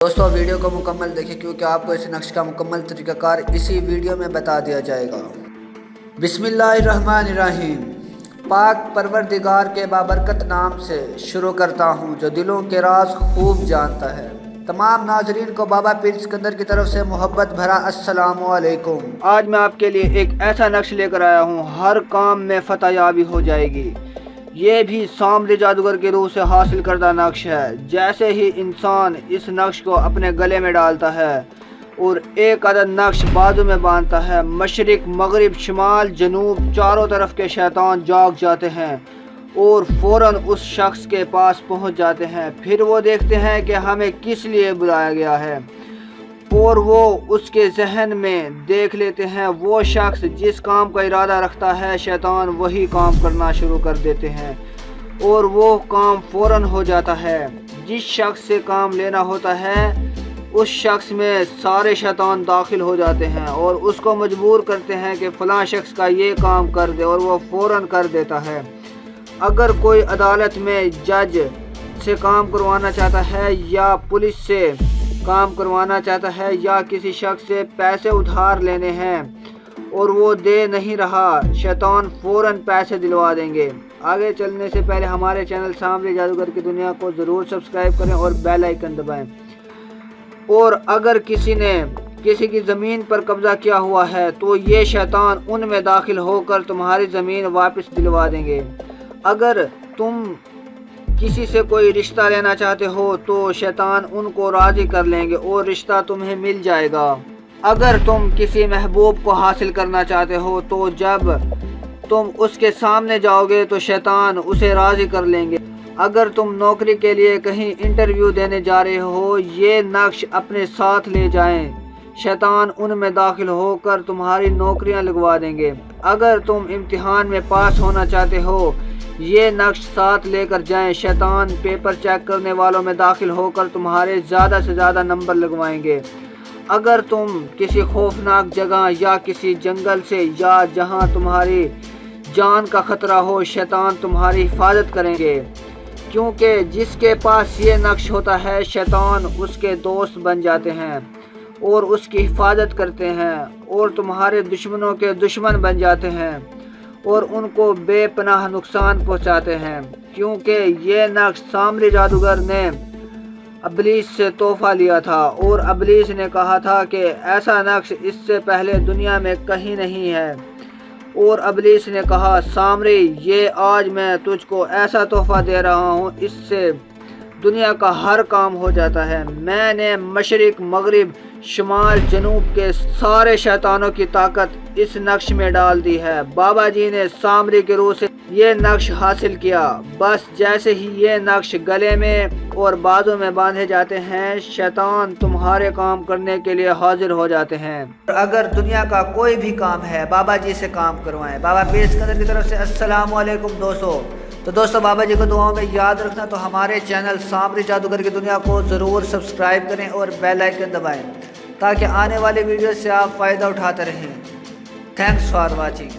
دوستو ویڈیو کو مکمل دیکھیں کیونکہ آپ کو اس نقش کا مکمل طریقہ کار اسی ویڈیو میں بتا دیا جائے گا۔ بسم اللہ الرحمن الرحیم۔ پاک پروردگار کے بابرکت نام سے شروع کرتا ہوں جو دلوں کے راز خوب جانتا ہے۔ تمام ناظرین کو بابا پیر سکندر کی طرف سے محبت بھرا السلام علیکم۔ آج میں آپ کے لیے ایک ایسا نقش لے کر آیا ہوں، ہر کام میں فتح یابی ہو جائے گی۔ یہ بھی سامری جادوگر کی روح سے حاصل کردہ نقش ہے۔ جیسے ہی انسان اس نقش کو اپنے گلے میں ڈالتا ہے اور ایک عدد نقش بازو میں باندھتا ہے، مشرق مغرب شمال جنوب چاروں طرف کے شیطان جاگ جاتے ہیں اور فوراً اس شخص کے پاس پہنچ جاتے ہیں۔ پھر وہ دیکھتے ہیں کہ ہمیں کس لیے بلایا گیا ہے اور وہ اس کے ذہن میں دیکھ لیتے ہیں وہ شخص جس کام کا ارادہ رکھتا ہے شیطان وہی کام کرنا شروع کر دیتے ہیں اور وہ کام فوراً ہو جاتا ہے۔ جس شخص سے کام لینا ہوتا ہے اس شخص میں سارے شیطان داخل ہو جاتے ہیں اور اس کو مجبور کرتے ہیں کہ فلاں شخص کا یہ کام کر دے اور وہ فوراً کر دیتا ہے۔ اگر کوئی عدالت میں جج سے کام کروانا چاہتا ہے یا پولیس سے کام کروانا چاہتا ہے یا کسی شخص سے پیسے ادھار لینے ہیں اور وہ دے نہیں رہا، شیطان فوراً پیسے دلوا دیں گے۔ آگے چلنے سے پہلے ہمارے چینل سامری جادوگر کی دنیا کو ضرور سبسکرائب کریں اور بیل آئیکن دبائیں۔ اور اگر کسی نے کسی کی زمین پر قبضہ کیا ہوا ہے تو یہ شیطان ان میں داخل ہو کر تمہاری زمین واپس دلوا دیں گے۔ اگر تم کسی سے کوئی رشتہ لینا چاہتے ہو تو شیطان ان کو راضی کر لیں گے اور رشتہ تمہیں مل جائے گا۔ اگر تم کسی محبوب کو حاصل کرنا چاہتے ہو تو جب تم اس کے سامنے جاؤ گے تو شیطان اسے راضی کر لیں گے۔ اگر تم نوکری کے لیے کہیں انٹرویو دینے جا رہے ہو یہ نقش اپنے ساتھ لے جائیں، شیطان ان میں داخل ہو کر تمہاری نوکریاں لگوا دیں گے۔ اگر تم امتحان میں پاس ہونا چاہتے ہو یہ نقش ساتھ لے کر جائیں، شیطان پیپر چیک کرنے والوں میں داخل ہو کر تمہارے زیادہ سے زیادہ نمبر لگوائیں گے۔ اگر تم کسی خوفناک جگہ یا کسی جنگل سے یا جہاں تمہاری جان کا خطرہ ہو شیطان تمہاری حفاظت کریں گے، کیونکہ جس کے پاس یہ نقش ہوتا ہے شیطان اس کے دوست بن جاتے ہیں اور اس کی حفاظت کرتے ہیں اور تمہارے دشمنوں کے دشمن بن جاتے ہیں اور ان کو بے پناہ نقصان پہنچاتے ہیں، کیونکہ یہ نقش سامری جادوگر نے ابلیس سے تحفہ لیا تھا اور ابلیس نے کہا تھا کہ ایسا نقش اس سے پہلے دنیا میں کہیں نہیں ہے، اور ابلیس نے کہا سامری یہ آج میں تجھ کو ایسا تحفہ دے رہا ہوں اس سے دنیا کا ہر کام ہو جاتا ہے۔ میں نے مشرق مغرب شمال جنوب کے سارے شیطانوں کی طاقت اس نقش میں ڈال دی ہے۔ بابا جی نے سامری کی روح سے یہ نقش حاصل کیا، بس جیسے ہی یہ نقش گلے میں اور بازو میں باندھے جاتے ہیں شیطان تمہارے کام کرنے کے لیے حاضر ہو جاتے ہیں۔ اگر دنیا کا کوئی بھی کام ہے بابا جی سے کام کروائیں۔ بابا پیر سکندر کی طرف سے السلام علیکم دوستو۔ تو دوستو بابا جی کو دعاؤں میں یاد رکھنا تو ہمارے چینل سامری جادوگر کی دنیا کو ضرور سبسکرائب کریں اور بیل آئیکن دبائیں تاکہ آنے والی ویڈیو سے آپ فائدہ اٹھاتے رہیں۔ Thanks for watching.